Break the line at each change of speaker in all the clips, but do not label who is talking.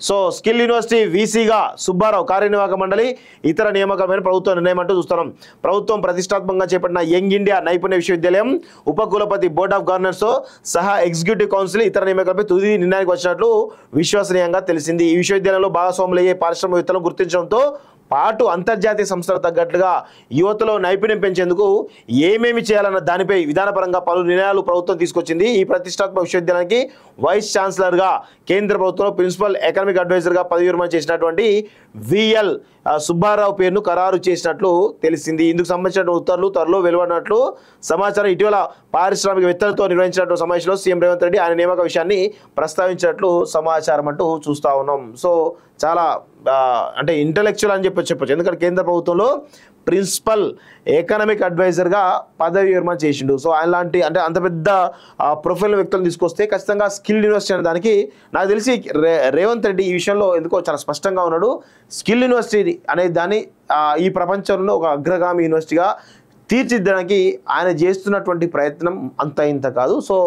So skill university వీసీగా Subbarao కార్యనిర్వాహక మండలి ఇతర నియామకమైన ప్రభుత్వ నిర్ణయం అంటూ చూస్తున్నాం. ప్రభుత్వం ప్రతిష్టాత్మకంగా చేపట్టిన యంగ్ ఇండియా నైపుణ్య విశ్వవిద్యాలయం ఉపకులపతి బోర్డ్ ఆఫ్ గవర్నర్స్ సహా ఎగ్జిక్యూటివ్ కౌన్సిల్ ఇతర నియామకాలపై తుది నిర్ణయానికి వచ్చినట్లు విశ్వసనీయంగా తెలిసింది. ఈ విశ్వవిద్యాలయంలో భాగస్వాములయ్యే పారిశ్రామికవేత్తలను గుర్తించడంతో పాటు అంతర్జాతీయ సంస్థలకు తగ్గట్టుగా యువతలో నైపుణ్యం పెంచేందుకు ఏమేమి చేయాలన్న దానిపై విధానపరంగా పలు నిర్ణయాలు ప్రభుత్వం తీసుకొచ్చింది. ఈ ప్రతిష్టాత్మక విశ్వవిద్యాలయానికి వైస్ ఛాన్సలర్గా కేంద్ర ప్రభుత్వంలో ప్రిన్సిపల్ ఎకనామిక్ అడ్వైజర్గా పదవి విరమణ చేసినటువంటి విఎల్ సుబ్బారావు పేరును ఖరారు చేసినట్లు తెలిసింది. ఇందుకు సంబంధించిన ఉత్తర్వులు త్వరలో వెలువడినట్లు సమాచారం. ఇటీవల పారిశ్రామికవేత్తలతో నిర్వహించినటువంటి సమావేశంలో సీఎం రేవంత్ రెడ్డి ఆయన నియామక విషయాన్ని ప్రస్తావించినట్లు సమాచారం అంటూ చూస్తూ ఉన్నాం. సో చాలా అంటే ఇంటలెక్చువల్ అని చెప్పొచ్చు. ఎందుకంటే కేంద్ర ప్రభుత్వంలో ప్రిన్సిపల్ ఎకనామిక్ అడ్వైజర్గా పదవి విరమణ చేసిండు. సో అలాంటి అంటే అంత పెద్ద ప్రొఫైల్ వ్యక్తులను తీసుకొస్తే ఖచ్చితంగా స్కిల్ యూనివర్సిటీ అనే దానికి నాకు తెలిసి రేవంత్ రెడ్డి ఈ విషయంలో ఎందుకో చాలా స్పష్టంగా ఉన్నాడు. స్కిల్ యూనివర్సిటీ అనే దాన్ని ఈ ప్రపంచంలో ఒక అగ్రగామి యూనివర్సిటీగా తీర్చిదిద్దడానికి ఆయన చేస్తున్నటువంటి ప్రయత్నం అంత ఇంత కాదు. సో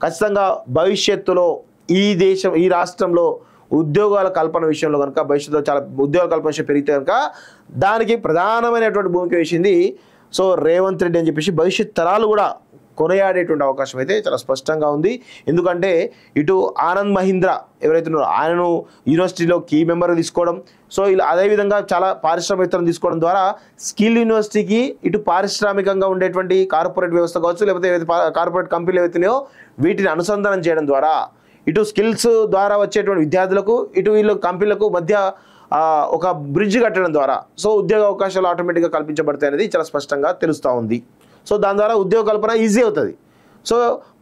ఖచ్చితంగా భవిష్యత్తులో ఈ రాష్ట్రంలో ఉద్యోగాల కల్పన విషయంలో కనుక భవిష్యత్తులో చాలా ఉద్యోగాల కల్పన విషయం పెరిగితే కనుక దానికి ప్రధానమైనటువంటి భూమిక వేసింది సో రేవంత్ రెడ్డి అని చెప్పేసి భవిష్యత్ తరాలు కూడా కొనియాడేటువంటి అవకాశం అయితే చాలా స్పష్టంగా ఉంది. ఎందుకంటే ఇటు ఆనంద్ మహీంద్రా ఎవరైతే ఉన్నారో ఆయనను యూనివర్సిటీలో కీ మెంబర్గా తీసుకోవడం, సో ఇలా అదేవిధంగా చాలా పారిశ్రామికవేత్తలను తీసుకోవడం ద్వారా స్కిల్ యూనివర్సిటీకి ఇటు పారిశ్రామికంగా ఉండేటువంటి కార్పొరేట్ వ్యవస్థ కావచ్చు, లేకపోతే కార్పొరేట్ కంపెనీలు ఏవైతున్నాయో వీటిని అనుసంధానం చేయడం ద్వారా ఇటు స్కిల్స్ ద్వారా వచ్చేటువంటి విద్యార్థులకు ఇటు వీళ్ళు కంపెనీలకు మధ్య ఒక బ్రిడ్జ్ కట్టడం ద్వారా సో ఉద్యోగ అవకాశాలు ఆటోమేటిక్గా కల్పించబడతాయి అనేది చాలా స్పష్టంగా తెలుస్తూ ఉంది. సో దాని ద్వారా ఉద్యోగ కల్పన ఈజీ అవుతుంది. సో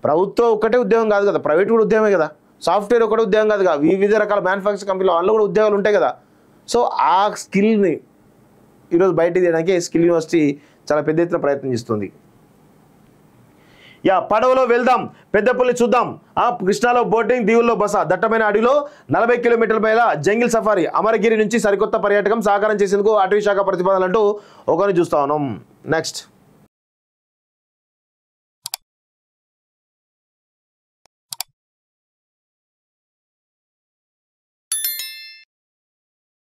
ప్రభుత్వం ఒక్కటే ఉద్యోగం కాదు కదా, ప్రైవేట్ కూడా ఉద్యోగమే కదా, సాఫ్ట్వేర్ ఒకటే ఉద్యోగం కాదు కదా, వివిధ రకాల మ్యానుఫ్యాక్చరింగ్ కంపెనీలు అందులో కూడా ఉద్యోగాలు ఉంటాయి కదా. సో ఆ స్కిల్ని ఈరోజు బయట తీయడానికి స్కిల్ యూనివర్సిటీ చాలా పెద్ద ఎత్తున ప్రయత్నం చేస్తుంది. పడవలో వెళ్దాం, పెద్దపల్లి చూద్దాం, కృష్ణాలో బోటింగ్, దీవుల్లో బస, దట్టమైన అడవిలో 40 కిలోమీటర్ల మేర జంగిల్ సఫారీ, అమరగిరి నుంచి సరికొత్త పర్యాటకం సాకారం చేసేందుకు అటవీ శాఖ ప్రతిపాదనలు అంటూ ఒకరిని చూస్తా ఉన్నాం. నెక్స్ట్